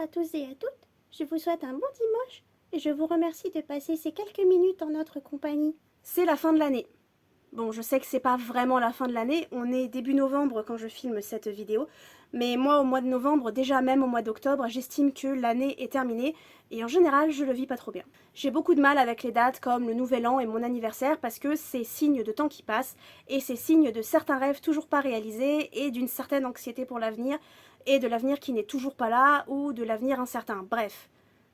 à tous et à toutes, je vous souhaite un bon dimanche et je vous remercie de passer ces quelques minutes en notre compagnie. C'est la fin de l'année. Bon, je sais que c'est pas vraiment la fin de l'année, on est début novembre quand je filme cette vidéo, mais moi au mois de novembre, déjà même au mois d'octobre, j'estime que l'année est terminée et en général je le vis pas trop bien. J'ai beaucoup de mal avec les dates comme le nouvel an et mon anniversaire parce que c'est signe de temps qui passe et c'est signe de certains rêves toujours pas réalisés et d'une certaine anxiété pour l'avenir et de l'avenir qui n'est toujours pas là ou de l'avenir incertain. Bref.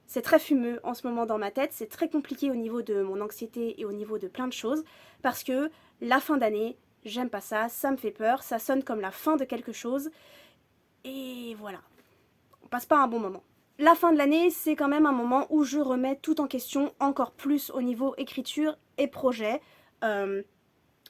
C'est très fumeux en ce moment dans ma tête, c'est très compliqué au niveau de mon anxiété et au niveau de plein de choses, parce que la fin d'année, j'aime pas ça, ça me fait peur, ça sonne comme la fin de quelque chose, et voilà, on passe pas un bon moment. La fin de l'année, c'est quand même un moment où je remets tout en question encore plus au niveau écriture et projet.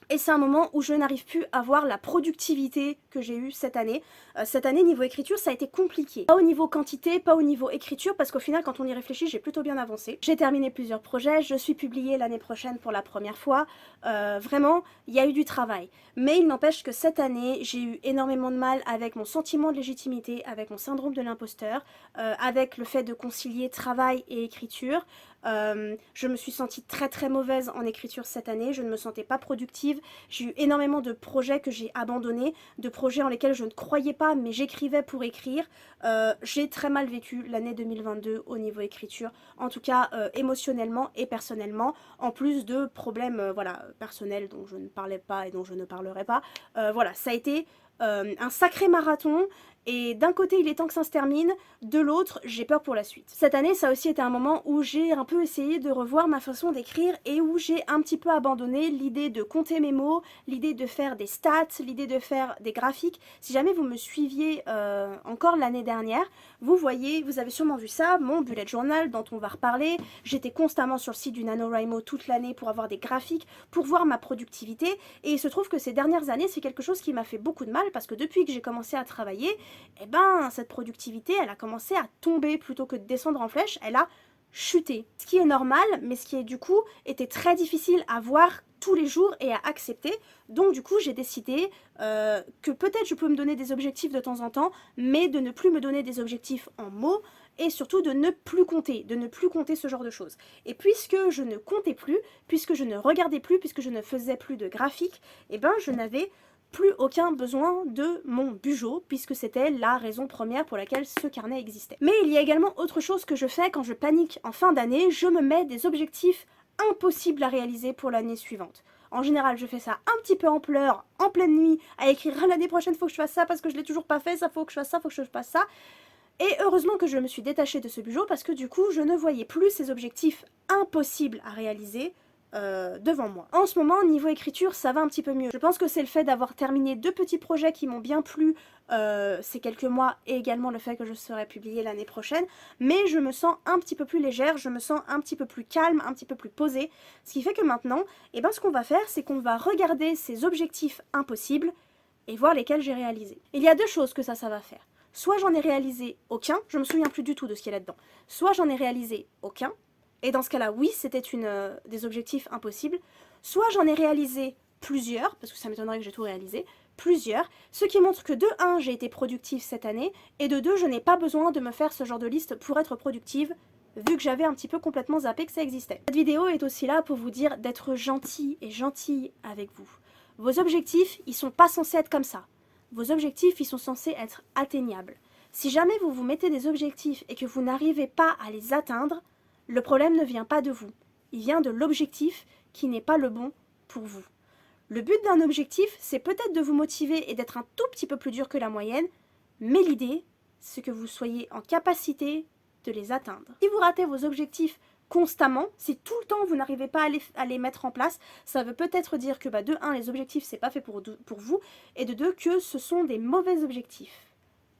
Et c'est un moment où je n'arrive plus à voir la productivité que j'ai eue cette année. Cette année, niveau écriture, ça a été compliqué. Pas au niveau quantité, pas au niveau écriture, parce qu'au final, quand on y réfléchit, j'ai plutôt bien avancé. J'ai terminé plusieurs projets, je suis publiée l'année prochaine pour la première fois. Vraiment, il y a eu du travail. Mais il n'empêche que cette année, j'ai eu énormément de mal avec mon sentiment de légitimité, avec mon syndrome de l'imposteur, avec le fait de concilier travail et écriture. Je me suis sentie très très mauvaise en écriture cette année, je ne me sentais pas productive, j'ai eu énormément de projets que j'ai abandonnés, de projets en lesquels je ne croyais pas mais j'écrivais pour écrire. J'ai très mal vécu l'année 2022 au niveau écriture, en tout cas émotionnellement et personnellement, en plus de problèmes voilà, personnels dont je ne parlais pas et dont je ne parlerai pas. Voilà, ça a été un sacré marathon et d'un côté il est temps que ça se termine, de l'autre j'ai peur pour la suite. Cette année ça a aussi été un moment où j'ai un peu essayé de revoir ma façon d'écrire et où j'ai un petit peu abandonné l'idée de compter mes mots, l'idée de faire des stats, l'idée de faire des graphiques. Si jamais vous me suiviez encore l'année dernière, vous voyez, vous avez sûrement vu ça, mon bullet journal dont on va reparler. J'étais constamment sur le site du NaNoWriMo toute l'année pour avoir des graphiques, pour voir ma productivité et il se trouve que ces dernières années c'est quelque chose qui m'a fait beaucoup de mal parce que depuis que j'ai commencé à travailler, eh ben cette productivité elle a commencé à tomber plutôt que de descendre en flèche, elle a chuté. Ce qui est normal, mais ce qui est du coup était très difficile à voir tous les jours et à accepter. Donc du coup j'ai décidé que peut-être je peux me donner des objectifs de temps en temps, mais de ne plus me donner des objectifs en mots et surtout de ne plus compter ce genre de choses. Et puisque je ne comptais plus, puisque je ne regardais plus, puisque je ne faisais plus de graphiques, eh ben je n'avais plus aucun besoin de mon bugeot, puisque c'était la raison première pour laquelle ce carnet existait. Mais il y a également autre chose que je fais quand je panique en fin d'année, je me mets des objectifs impossibles à réaliser pour l'année suivante. En général, je fais ça un petit peu en pleurs, en pleine nuit, à écrire ah, l'année prochaine faut que je fasse ça parce que je l'ai toujours pas fait, ça faut que je fasse ça, faut que je fasse ça. Et heureusement que je me suis détachée de ce bugeot parce que du coup, je ne voyais plus ces objectifs impossibles à réaliser devant moi. En ce moment, niveau écriture, ça va un petit peu mieux. Je pense que c'est le fait d'avoir terminé deux petits projets qui m'ont bien plu ces quelques mois et également le fait que je serai publiée l'année prochaine, mais je me sens un petit peu plus légère, je me sens un petit peu plus calme, un petit peu plus posée, ce qui fait que maintenant, eh ben, ce qu'on va faire, c'est qu'on va regarder ces objectifs impossibles et voir lesquels j'ai réalisés. Il y a deux choses que ça va faire. Soit j'en ai réalisé aucun, je me souviens plus du tout de ce qu'il y a là-dedans, soit j'en ai réalisé aucun, et dans ce cas-là, oui, c'était des objectifs impossibles. Soit j'en ai réalisé plusieurs, parce que ça m'étonnerait que j'ai tout réalisé, plusieurs, ce qui montre que de 1, j'ai été productive cette année, et de 2, je n'ai pas besoin de me faire ce genre de liste pour être productive, vu que j'avais un petit peu complètement zappé que ça existait. Cette vidéo est aussi là pour vous dire d'être gentil et gentille avec vous. Vos objectifs, ils sont pas censés être comme ça. Vos objectifs, ils sont censés être atteignables. Si jamais vous vous mettez des objectifs et que vous n'arrivez pas à les atteindre, le problème ne vient pas de vous, il vient de l'objectif qui n'est pas le bon pour vous. Le but d'un objectif, c'est peut-être de vous motiver et d'être un tout petit peu plus dur que la moyenne, mais l'idée, c'est que vous soyez en capacité de les atteindre. Si vous ratez vos objectifs constamment, si tout le temps vous n'arrivez pas à les mettre en place, ça veut peut-être dire que de 1, les objectifs, c'est pas fait pour vous, et de 2, que ce sont des mauvais objectifs.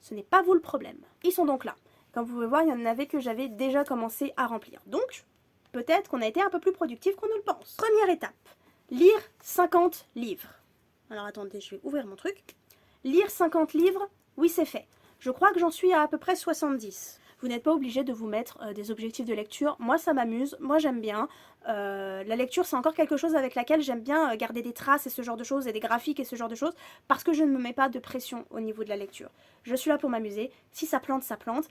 Ce n'est pas vous le problème. Ils sont donc là. Comme vous pouvez voir, il y en avait que j'avais déjà commencé à remplir. Donc, peut-être qu'on a été un peu plus productif qu'on ne le pense. Première étape, lire 50 livres. Alors attendez, je vais ouvrir mon truc. Lire 50 livres, oui c'est fait. Je crois que j'en suis à peu près 70. Vous n'êtes pas obligé de vous mettre des objectifs de lecture. Moi ça m'amuse, moi j'aime bien. La lecture c'est encore quelque chose avec laquelle j'aime bien garder des traces et ce genre de choses, et des graphiques et ce genre de choses, parce que je ne me mets pas de pression au niveau de la lecture. Je suis là pour m'amuser, si ça plante, ça plante.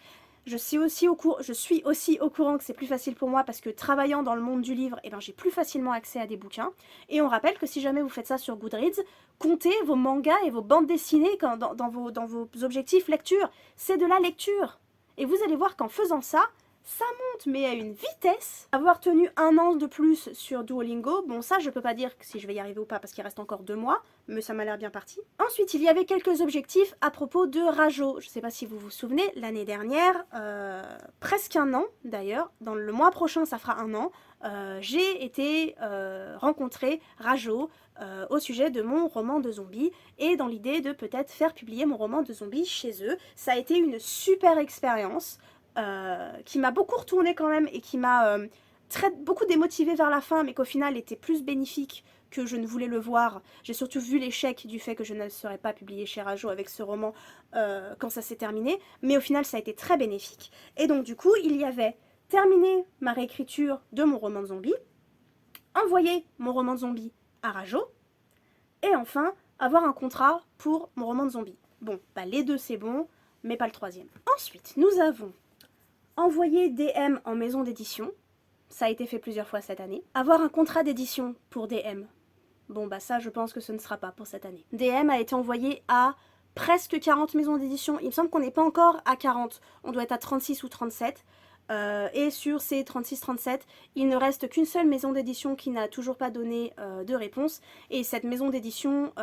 Je suis aussi au courant que c'est plus facile pour moi parce que travaillant dans le monde du livre, eh ben, j'ai plus facilement accès à des bouquins. Et on rappelle que si jamais vous faites ça sur Goodreads, comptez vos mangas et vos bandes dessinées dans vos objectifs lecture. C'est de la lecture. Et vous allez voir qu'en faisant ça, ça monte, mais à une vitesse. Avoir tenu 1 an de plus sur Duolingo, bon ça je peux pas dire si je vais y arriver ou pas parce qu'il reste encore 2 mois, mais ça m'a l'air bien parti. Ensuite, il y avait quelques objectifs à propos de Rajo. Je sais pas si vous vous souvenez, l'année dernière, presque 1 an d'ailleurs, dans le mois prochain ça fera 1 an, j'ai été rencontrer Rajo au sujet de mon roman de zombies et dans l'idée de peut-être faire publier mon roman de zombies chez eux. Ça a été une super expérience. Qui m'a beaucoup retourné quand même et qui m'a beaucoup démotivée vers la fin, mais qu'au final était plus bénéfique que je ne voulais le voir. J'ai surtout vu l'échec du fait que je ne serais pas publiée chez Rajo avec ce roman quand ça s'est terminé, mais au final ça a été très bénéfique. Et donc du coup, il y avait terminé ma réécriture de mon roman de zombie, envoyer mon roman de zombie à Rajo, et enfin avoir un contrat pour mon roman de zombie. Bon, bah les deux c'est bon, mais pas le troisième. Ensuite, nous avons envoyer DM en maison d'édition, ça a été fait plusieurs fois cette année. Avoir un contrat d'édition pour DM, bon bah ça je pense que ce ne sera pas pour cette année. DM a été envoyé à presque 40 maisons d'édition, il me semble qu'on n'est pas encore à 40, on doit être à 36 ou 37. Et sur ces 36-37, il ne reste qu'une seule maison d'édition qui n'a toujours pas donné de réponse, et cette maison d'édition...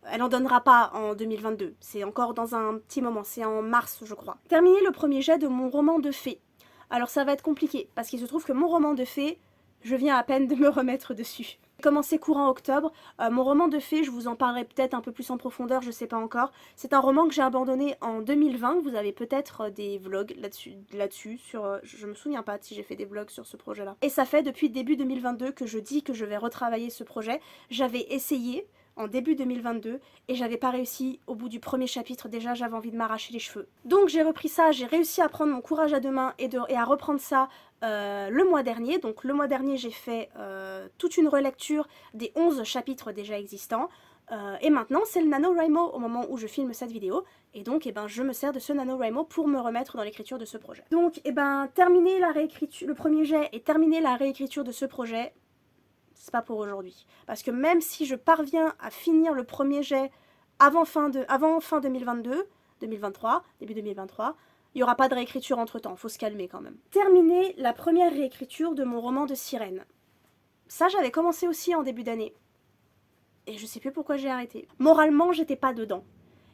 elle n'en donnera pas en 2022, c'est encore dans un petit moment, c'est en mars je crois. Terminer le premier jet de mon roman de fées. Alors ça va être compliqué, parce qu'il se trouve que mon roman de fées, je viens à peine de me remettre dessus. J'ai commencé courant octobre, mon roman de fées, je vous en parlerai peut-être un peu plus en profondeur, je sais pas encore. C'est un roman que j'ai abandonné en 2020, vous avez peut-être des vlogs là-dessus, je me souviens pas si j'ai fait des vlogs sur ce projet-là. Et ça fait depuis début 2022 que je dis que je vais retravailler ce projet. J'avais essayé en début 2022 et j'avais pas réussi au bout du premier chapitre, déjà j'avais envie de m'arracher les cheveux. Donc j'ai repris ça, j'ai réussi à prendre mon courage à deux mains et à reprendre ça le mois dernier. Donc le mois dernier j'ai fait toute une relecture des 11 chapitres déjà existants et maintenant c'est le NaNoWriMo au moment où je filme cette vidéo et donc je me sers de ce NaNoWriMo pour me remettre dans l'écriture de ce projet. Donc terminer la réécriture, le premier jet et terminer la réécriture de ce projet, c'est pas pour aujourd'hui. Parce que même si je parviens à finir le premier jet avant fin 2022, 2023, début 2023, il n'y aura pas de réécriture entre temps, faut se calmer quand même. Terminer la première réécriture de mon roman de sirène. Ça j'avais commencé aussi en début d'année. Et je sais plus pourquoi j'ai arrêté. Moralement j'étais pas dedans.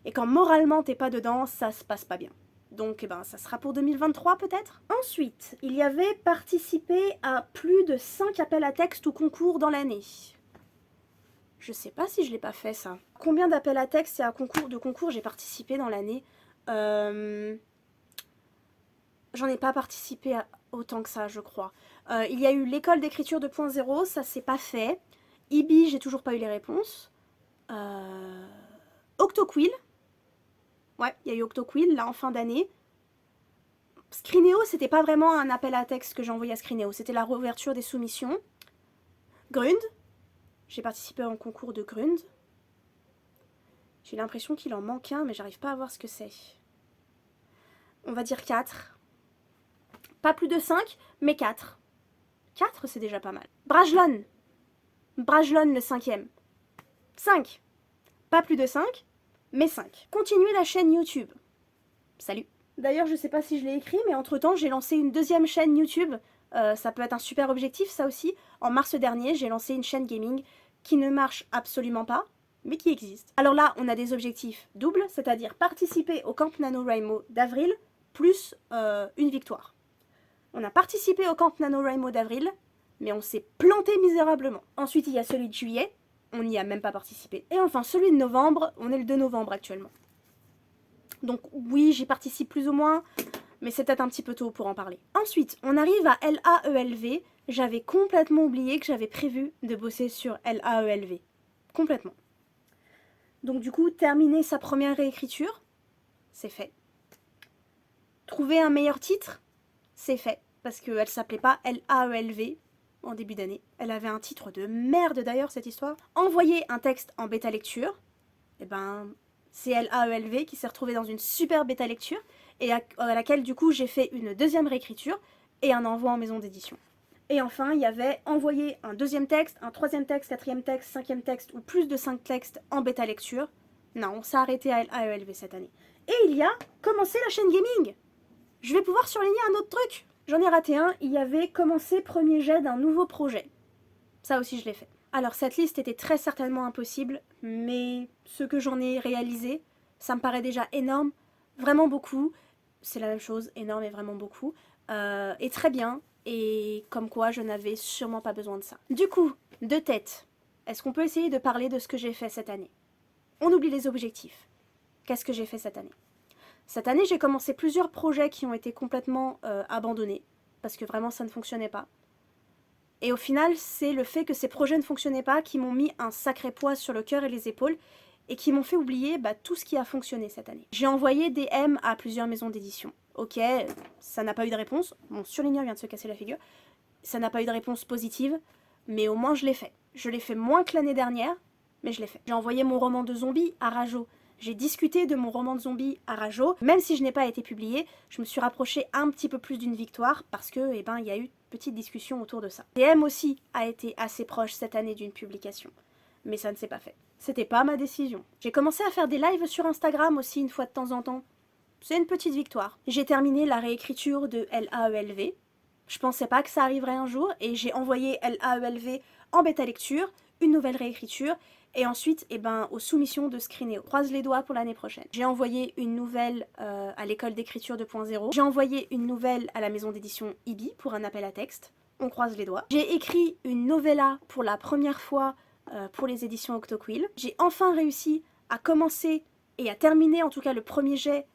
Et quand moralement t'es pas dedans, ça se passe pas bien. Donc ça sera pour 2023 peut-être. Ensuite, il y avait participé à plus de 5 appels à texte ou concours dans l'année. Je sais pas si je l'ai pas fait ça. Combien d'appels à texte et à concours j'ai participé dans l'année J'en ai pas participé à autant que ça je crois. Il y a eu l'école d'écriture 2.0, ça c'est pas fait. IBI, j'ai toujours pas eu les réponses. Octoquill. Ouais, il y a eu Octoquill, là, en fin d'année. Screenéo, c'était pas vraiment un appel à texte que j'ai envoyé à Screenéo, c'était la réouverture des soumissions. Grund. J'ai participé à un concours de Grund. J'ai l'impression qu'il en manque un, mais j'arrive pas à voir ce que c'est. On va dire 4. Pas plus de 5, mais 4. 4, c'est déjà pas mal. Brajlon. Brajlon, le 5e. 5. Pas plus de 5, mais 5. Continuez la chaîne YouTube. Salut. D'ailleurs, je sais pas si je l'ai écrit, mais entre-temps, j'ai lancé une deuxième chaîne YouTube. Ça peut être un super objectif, ça aussi. En mars dernier, j'ai lancé une chaîne gaming qui ne marche absolument pas, mais qui existe. Alors là, on a des objectifs doubles, c'est-à-dire participer au Camp NaNoWriMo d'avril, plus une victoire. On a participé au Camp NaNoWriMo d'avril, mais on s'est planté misérablement. Ensuite, il y a celui de juillet, on n'y a même pas participé. Et enfin, celui de novembre, on est le 2 novembre actuellement. Donc oui, j'y participe plus ou moins, mais c'est peut-être un petit peu tôt pour en parler. Ensuite, on arrive à LAELV. J'avais complètement oublié que j'avais prévu de bosser sur LAELV. Complètement. Donc du coup, terminer sa première réécriture, c'est fait. Trouver un meilleur titre, c'est fait. Parce qu'elle s'appelait pas LAELV en début d'année. Elle avait un titre de merde d'ailleurs, cette histoire. Envoyer un texte en bêta lecture, c'est LAELV qui s'est retrouvé dans une super bêta lecture. et à laquelle du coup j'ai fait une deuxième réécriture et un envoi en maison d'édition. Et enfin, il y avait envoyer un deuxième texte, un troisième texte, quatrième texte, cinquième texte ou plus de 5 textes en bêta lecture. Non, on s'est arrêté à l'AELV cette année. Et il y a commencé la chaîne gaming. Je vais pouvoir surligner un autre truc. J'en ai raté un, il y avait commencé premier jet d'un nouveau projet. Ça aussi je l'ai fait. Alors cette liste était très certainement impossible, mais ce que j'en ai réalisé, ça me paraît déjà énorme, vraiment beaucoup. C'est la même chose, énorme et vraiment beaucoup. Et très bien, et comme quoi je n'avais sûrement pas besoin de ça. Du coup, de tête, est-ce qu'on peut essayer de parler de ce que j'ai fait cette année? On oublie les objectifs. Qu'est-ce que j'ai fait cette année? Cette année, j'ai commencé plusieurs projets qui ont été complètement abandonnés, parce que vraiment ça ne fonctionnait pas. Et au final, c'est le fait que ces projets ne fonctionnaient pas qui m'ont mis un sacré poids sur le cœur et les épaules, et qui m'ont fait oublier tout ce qui a fonctionné cette année. J'ai envoyé des M à plusieurs maisons d'édition. Ok, ça n'a pas eu de réponse. Mon surligneur vient de se casser la figure. Ça n'a pas eu de réponse positive, mais au moins je l'ai fait. Je l'ai fait moins que l'année dernière, mais je l'ai fait. J'ai envoyé mon roman de zombies à Rajo. J'ai discuté de mon roman de zombies à Rajo. Même si je n'ai pas été publié, je me suis rapprochée un petit peu plus d'une victoire parce que, il y a eu une petite discussion autour de ça. DM aussi a été assez proche cette année d'une publication, mais ça ne s'est pas fait. C'était pas ma décision. J'ai commencé à faire des lives sur Instagram aussi une fois de temps en temps. C'est une petite victoire. J'ai terminé la réécriture de LAELV. Je pensais pas que ça arriverait un jour et j'ai envoyé LAELV en bêta lecture, une nouvelle réécriture et ensuite aux soumissions de Screenéo. Croise les doigts pour l'année prochaine. J'ai envoyé une nouvelle à l'école d'écriture 2.0. J'ai envoyé une nouvelle à la maison d'édition IBI pour un appel à texte. On croise les doigts. J'ai écrit une novella pour la première fois pour les éditions Octoquill. J'ai enfin réussi à commencer et à terminer en tout cas le premier jet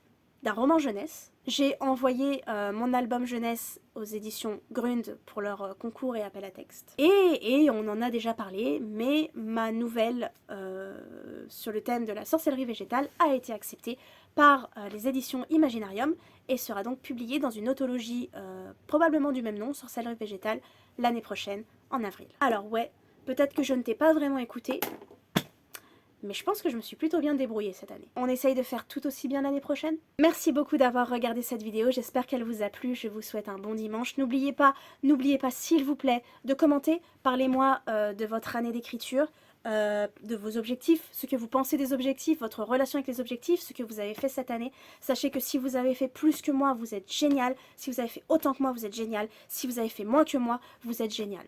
d'un roman jeunesse. J'ai envoyé mon album jeunesse aux éditions Grund pour leur concours et appel à texte. Et on en a déjà parlé, mais ma nouvelle sur le thème de la sorcellerie végétale a été acceptée par les éditions Imaginarium et sera donc publiée dans une anthologie probablement du même nom, sorcellerie végétale, l'année prochaine, en avril. Alors ouais, peut-être que je ne t'ai pas vraiment écouté, mais je pense que je me suis plutôt bien débrouillée cette année. On essaye de faire tout aussi bien l'année prochaine. Merci beaucoup d'avoir regardé cette vidéo, j'espère qu'elle vous a plu, je vous souhaite un bon dimanche. N'oubliez pas s'il vous plaît de commenter, parlez-moi de votre année d'écriture, de vos objectifs, ce que vous pensez des objectifs, votre relation avec les objectifs, ce que vous avez fait cette année. Sachez que si vous avez fait plus que moi, vous êtes génial. Si vous avez fait autant que moi, vous êtes génial. Si vous avez fait moins que moi, vous êtes génial.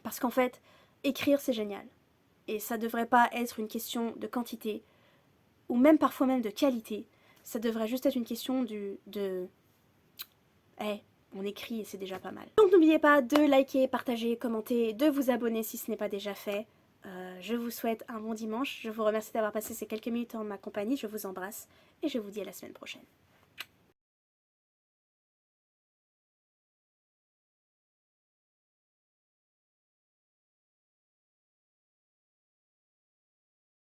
Parce qu'en fait, écrire c'est génial. Et ça devrait pas être une question de quantité, ou même parfois même de qualité. Ça devrait juste être une question on écrit et c'est déjà pas mal. Donc n'oubliez pas de liker, partager, commenter, de vous abonner si ce n'est pas déjà fait. Je vous souhaite un bon dimanche. Je vous remercie d'avoir passé ces quelques minutes en ma compagnie. Je vous embrasse et je vous dis à la semaine prochaine.